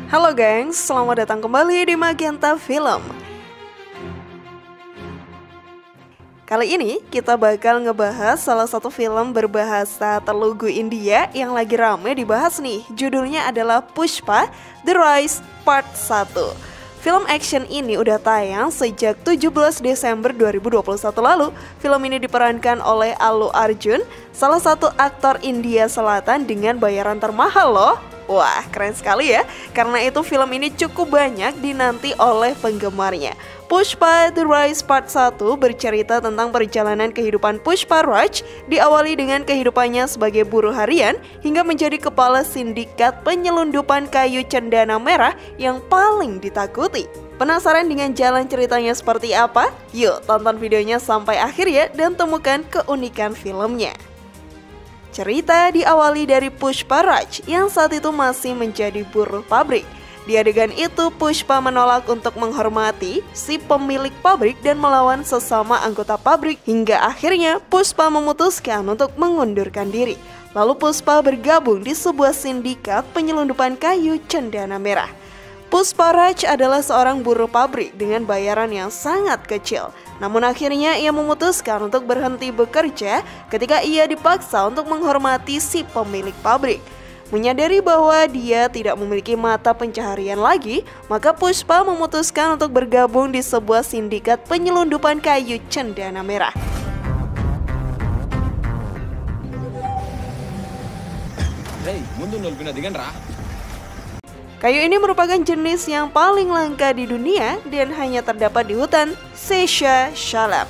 Halo gengs, selamat datang kembali di Magenta Film. Kali ini kita bakal ngebahas salah satu film berbahasa Telugu India yang lagi rame dibahas nih. Judulnya adalah Pushpa The Rise Part 1. Film action ini udah tayang sejak 17 Desember 2021 lalu. Film ini diperankan oleh Allu Arjun, salah satu aktor India Selatan dengan bayaran termahal loh. Wah, keren sekali ya, karena itu film ini cukup banyak dinanti oleh penggemarnya. Pushpa The Rise Part 1 bercerita tentang perjalanan kehidupan Pushpa Raj, diawali dengan kehidupannya sebagai buruh harian hingga menjadi kepala sindikat penyelundupan kayu cendana merah yang paling ditakuti. Penasaran dengan jalan ceritanya seperti apa? Yuk tonton videonya sampai akhir ya dan temukan keunikan filmnya. Cerita diawali dari Pushpa Raj yang saat itu masih menjadi buruh pabrik. Di adegan itu, Pushpa menolak untuk menghormati si pemilik pabrik dan melawan sesama anggota pabrik hingga akhirnya Pushpa memutuskan untuk mengundurkan diri. Lalu Pushpa bergabung di sebuah sindikat penyelundupan kayu cendana merah. Pushpa Raj adalah seorang buruh pabrik dengan bayaran yang sangat kecil. Namun akhirnya ia memutuskan untuk berhenti bekerja ketika ia dipaksa untuk menghormati si pemilik pabrik. Menyadari bahwa dia tidak memiliki mata pencaharian lagi, maka Pushpa memutuskan untuk bergabung di sebuah sindikat penyelundupan kayu cendana merah. Kayu ini merupakan jenis yang paling langka di dunia dan hanya terdapat di hutan Seychelles.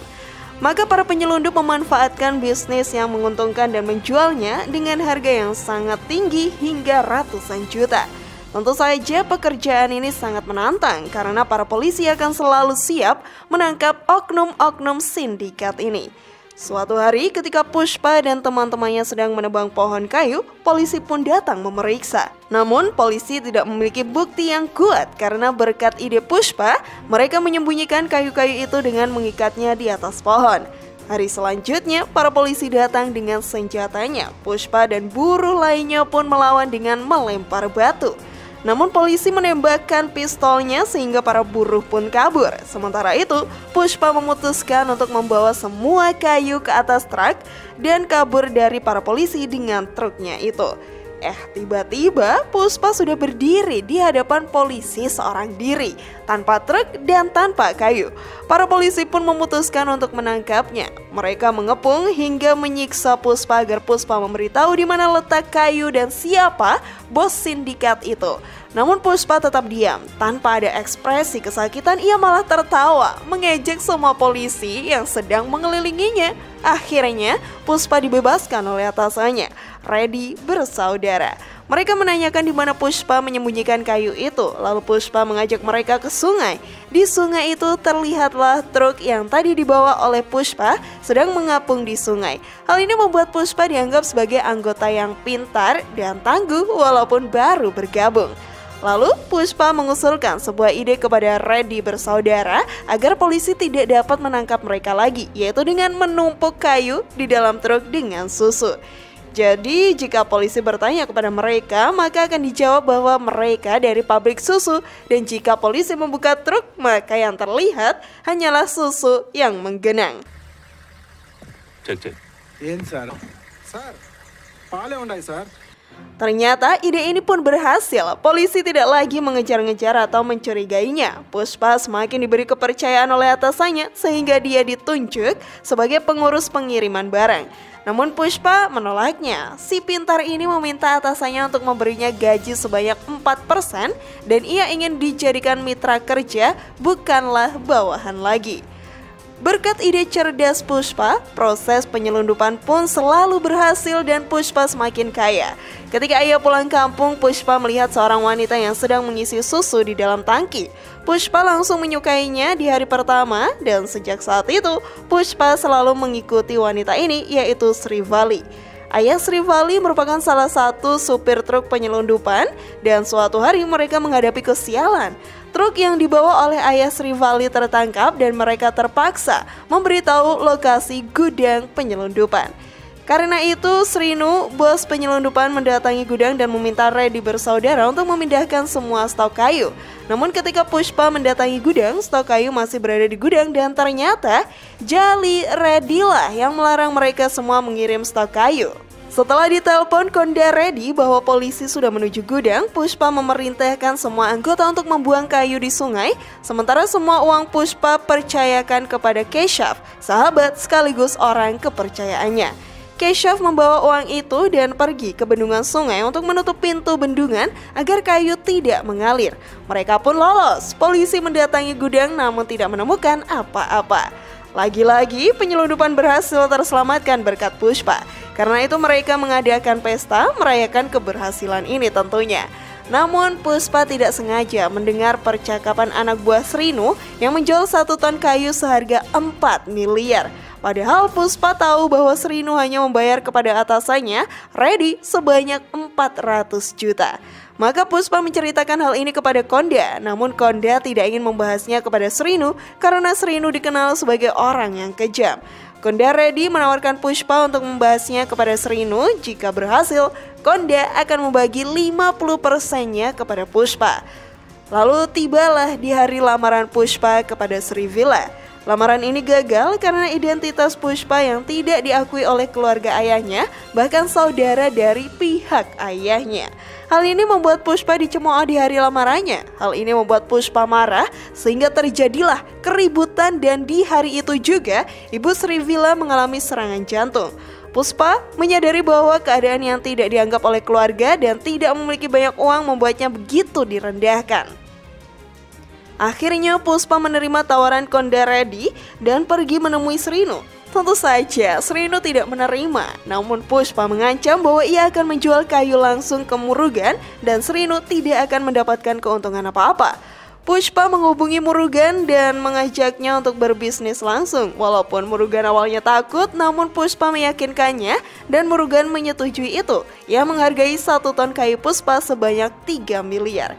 Maka para penyelundup memanfaatkan bisnis yang menguntungkan dan menjualnya dengan harga yang sangat tinggi hingga ratusan juta. Tentu saja pekerjaan ini sangat menantang karena para polisi akan selalu siap menangkap oknum-oknum sindikat ini. Suatu hari ketika Pushpa dan teman-temannya sedang menebang pohon kayu, polisi pun datang memeriksa. Namun polisi tidak memiliki bukti yang kuat karena berkat ide Pushpa, mereka menyembunyikan kayu-kayu itu dengan mengikatnya di atas pohon. Hari selanjutnya, para polisi datang dengan senjatanya. Pushpa dan buruh lainnya pun melawan dengan melempar batu. Namun polisi menembakkan pistolnya sehingga para buruh pun kabur. Sementara itu, Pushpa memutuskan untuk membawa semua kayu ke atas truk dan kabur dari para polisi dengan truknya itu. Tiba-tiba Pushpa sudah berdiri di hadapan polisi seorang diri, tanpa truk dan tanpa kayu. Para polisi pun memutuskan untuk menangkapnya. Mereka mengepung hingga menyiksa Pushpa agar Pushpa memberitahu di mana letak kayu dan siapa bos sindikat itu. Namun Pushpa tetap diam, tanpa ada ekspresi kesakitan ia malah tertawa, mengejek semua polisi yang sedang mengelilinginya. Akhirnya Pushpa dibebaskan oleh atasannya, Reddy bersaudara. Mereka menanyakan di mana Pushpa menyembunyikan kayu itu, lalu Pushpa mengajak mereka ke sungai. Di sungai itu terlihatlah truk yang tadi dibawa oleh Pushpa sedang mengapung di sungai. Hal ini membuat Pushpa dianggap sebagai anggota yang pintar dan tangguh walaupun baru bergabung. Lalu Pushpa mengusulkan sebuah ide kepada Reddy bersaudara agar polisi tidak dapat menangkap mereka lagi, yaitu dengan menumpuk kayu di dalam truk dengan susu. Jadi jika polisi bertanya kepada mereka, maka akan dijawab bahwa mereka dari pabrik susu. Dan jika polisi membuka truk, maka yang terlihat hanyalah susu yang menggenang. Ternyata ide ini pun berhasil. Polisi tidak lagi mengejar-ngejar atau mencurigainya. Pushpa semakin diberi kepercayaan oleh atasannya sehingga dia ditunjuk sebagai pengurus pengiriman barang. Namun Pushpa menolaknya. Si pintar ini meminta atasannya untuk memberinya gaji sebanyak 4% dan ia ingin dijadikan mitra kerja, bukanlah bawahan lagi. Berkat ide cerdas Pushpa, proses penyelundupan pun selalu berhasil dan Pushpa semakin kaya. Ketika ia pulang kampung, Pushpa melihat seorang wanita yang sedang mengisi susu di dalam tangki. Pushpa langsung menyukainya di hari pertama dan sejak saat itu, Pushpa selalu mengikuti wanita ini, yaitu Srivali. Ayah Srivali merupakan salah satu supir truk penyelundupan dan suatu hari mereka menghadapi kesialan. Truk yang dibawa oleh ayah Srivali tertangkap dan mereka terpaksa memberitahu lokasi gudang penyelundupan. Karena itu, Srinu, bos penyelundupan, mendatangi gudang dan meminta Reddy bersaudara untuk memindahkan semua stok kayu. Namun ketika Pushpa mendatangi gudang, stok kayu masih berada di gudang dan ternyata Jali Reddy lah yang melarang mereka semua mengirim stok kayu. Setelah ditelepon Konda Reddy bahwa polisi sudah menuju gudang, Pushpa memerintahkan semua anggota untuk membuang kayu di sungai, sementara semua uang Pushpa percayakan kepada Keshav, sahabat sekaligus orang kepercayaannya. Keshav membawa uang itu dan pergi ke bendungan sungai untuk menutup pintu bendungan agar kayu tidak mengalir. Mereka pun lolos. Polisi mendatangi gudang namun tidak menemukan apa-apa. Lagi-lagi penyelundupan berhasil terselamatkan berkat Pushpa. Karena itu mereka mengadakan pesta merayakan keberhasilan ini tentunya. Namun Pushpa tidak sengaja mendengar percakapan anak buah Srinu yang menjual 1 ton kayu seharga 4 miliar. Padahal Pushpa tahu bahwa Srinu hanya membayar kepada atasannya, Reddy, sebanyak 400 juta. Maka Pushpa menceritakan hal ini kepada Konda, namun Konda tidak ingin membahasnya kepada Srinu karena Srinu dikenal sebagai orang yang kejam. Konda Reddy menawarkan Pushpa untuk membahasnya kepada Srinu. Jika berhasil, Konda akan membagi 50%-nya kepada Pushpa. Lalu tibalah di hari lamaran Pushpa kepada Srivila. Lamaran ini gagal karena identitas Pushpa yang tidak diakui oleh keluarga ayahnya, bahkan saudara dari pihak ayahnya. Hal ini membuat Pushpa dicemooh di hari lamarannya. Hal ini membuat Pushpa marah sehingga terjadilah keributan dan di hari itu juga Ibu Srivila mengalami serangan jantung. Pushpa menyadari bahwa keadaan yang tidak dianggap oleh keluarga dan tidak memiliki banyak uang membuatnya begitu direndahkan. Akhirnya Pushpa menerima tawaran Konda Reddy dan pergi menemui Srinu. Tentu saja Srinu tidak menerima, namun Pushpa mengancam bahwa ia akan menjual kayu langsung ke Murugan dan Srinu tidak akan mendapatkan keuntungan apa-apa. Pushpa menghubungi Murugan dan mengajaknya untuk berbisnis langsung. Walaupun Murugan awalnya takut, namun Pushpa meyakinkannya dan Murugan menyetujui itu. Ia menghargai 1 ton kayu Pushpa sebanyak 3 miliar.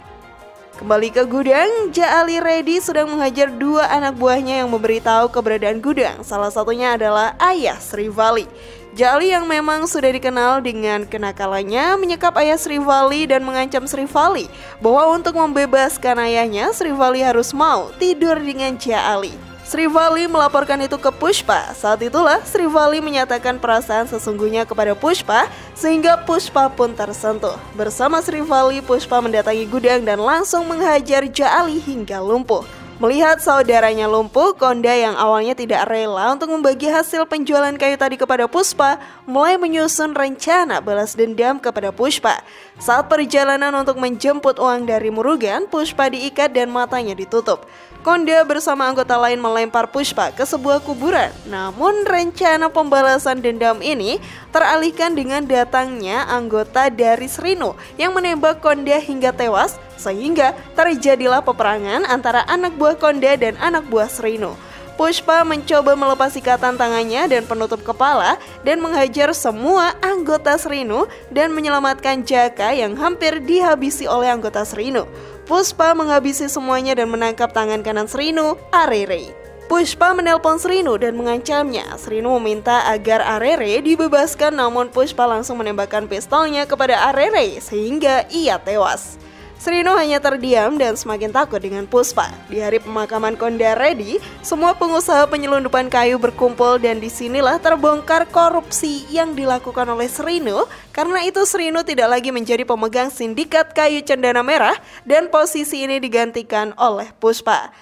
Kembali ke gudang, Jali Reddy sedang menghajar 2 anak buahnya yang memberitahu keberadaan gudang. Salah satunya adalah ayah Srivali. Jali yang memang sudah dikenal dengan kenakalannya menyekap ayah Srivali dan mengancam Srivali bahwa untuk membebaskan ayahnya, Srivali harus mau tidur dengan Jali. Srivali melaporkan itu ke Pushpa. Saat itulah Srivali menyatakan perasaan sesungguhnya kepada Pushpa sehingga Pushpa pun tersentuh. Bersama Srivali, Pushpa mendatangi gudang dan langsung menghajar Jali hingga lumpuh. Melihat saudaranya lumpuh, Konda yang awalnya tidak rela untuk membagi hasil penjualan kayu tadi kepada Pushpa mulai menyusun rencana balas dendam kepada Pushpa. Saat perjalanan untuk menjemput uang dari Murugan, Pushpa diikat dan matanya ditutup. Konda bersama anggota lain melempar Pushpa ke sebuah kuburan. Namun rencana pembalasan dendam ini teralihkan dengan datangnya anggota dari Srinu yang menembak Konda hingga tewas, sehingga terjadilah peperangan antara anak buah Konda dan anak buah Srinu. Pushpa mencoba melepas ikatan tangannya dan penutup kepala dan menghajar semua anggota Srinu dan menyelamatkan Jaka yang hampir dihabisi oleh anggota Srinu. Pushpa menghabisi semuanya dan menangkap tangan kanan Srinu, Arere. Pushpa menelpon Srinu dan mengancamnya. Srinu meminta agar Arere dibebaskan, namun Pushpa langsung menembakkan pistolnya kepada Arere sehingga ia tewas. Srinu hanya terdiam dan semakin takut dengan Pushpa. Di hari pemakaman Konda Reddy, semua pengusaha penyelundupan kayu berkumpul dan disinilah terbongkar korupsi yang dilakukan oleh Srinu. Karena itu Srinu tidak lagi menjadi pemegang sindikat kayu cendana merah dan posisi ini digantikan oleh Pushpa.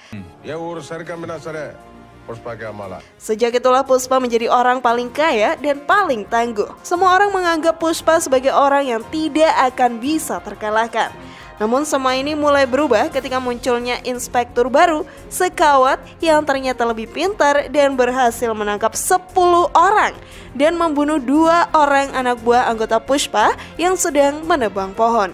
Sejak itulah Pushpa menjadi orang paling kaya dan paling tangguh. Semua orang menganggap Pushpa sebagai orang yang tidak akan bisa terkalahkan. Namun semua ini mulai berubah ketika munculnya inspektur baru, Sekawat, yang ternyata lebih pintar dan berhasil menangkap 10 orang dan membunuh 2 orang anak buah anggota Pushpa yang sedang menebang pohon.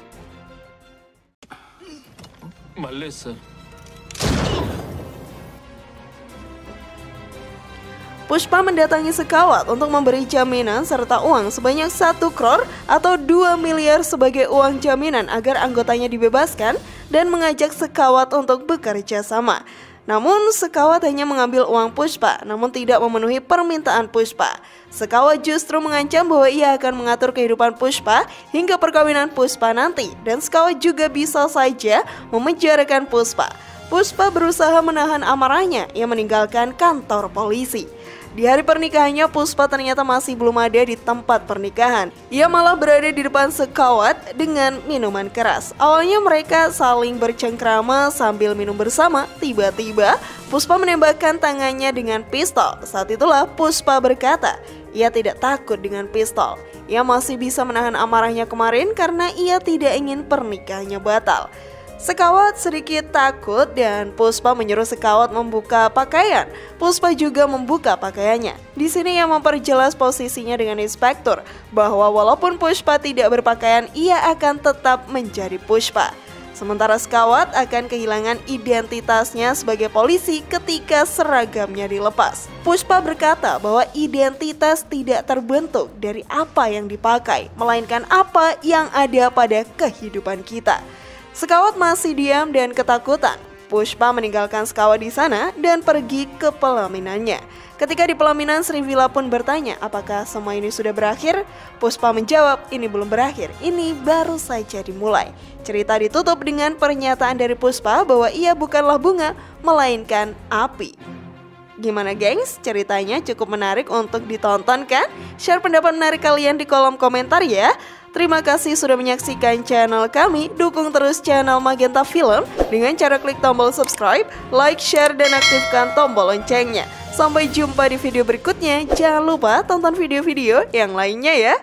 Pushpa mendatangi Sekawat untuk memberi jaminan serta uang sebanyak 1 crore atau 2 miliar sebagai uang jaminan agar anggotanya dibebaskan dan mengajak Sekawat untuk bekerja sama. Namun Sekawat hanya mengambil uang Puspa, namun tidak memenuhi permintaan Puspa. Sekawat justru mengancam bahwa ia akan mengatur kehidupan Puspa hingga perkawinan Puspa nanti, dan Sekawat juga bisa saja memenjarakan Puspa. Puspa berusaha menahan amarahnya, ia meninggalkan kantor polisi. Di hari pernikahannya, Puspa ternyata masih belum ada di tempat pernikahan. Ia malah berada di depan Sekawat dengan minuman keras. Awalnya mereka saling bercengkrama sambil minum bersama. Tiba-tiba, Puspa menembakkan tangannya dengan pistol. Saat itulah Puspa berkata, ia tidak takut dengan pistol. Ia masih bisa menahan amarahnya kemarin karena ia tidak ingin pernikahannya batal. Sekawat sedikit takut dan Puspa menyuruh Sekawat membuka pakaian. Puspa juga membuka pakaiannya. Di sini ia memperjelas posisinya dengan inspektur bahwa walaupun Puspa tidak berpakaian, ia akan tetap menjadi Puspa. Sementara Sekawat akan kehilangan identitasnya sebagai polisi ketika seragamnya dilepas. Puspa berkata bahwa identitas tidak terbentuk dari apa yang dipakai, melainkan apa yang ada pada kehidupan kita. Sekawat masih diam dan ketakutan. Puspa meninggalkan Sekawat di sana dan pergi ke pelaminannya. Ketika di pelaminan, Sri Villa pun bertanya, apakah semua ini sudah berakhir? Puspa menjawab, ini belum berakhir, ini baru saja dimulai. Cerita ditutup dengan pernyataan dari Puspa bahwa ia bukanlah bunga, melainkan api. Gimana gengs? Ceritanya cukup menarik untuk ditonton kan? Share pendapat menarik kalian di kolom komentar ya. Terima kasih sudah menyaksikan channel kami. Dukung terus channel Magenta Film dengan cara klik tombol subscribe, like, share, dan aktifkan tombol loncengnya. Sampai jumpa di video berikutnya. Jangan lupa tonton video-video yang lainnya ya.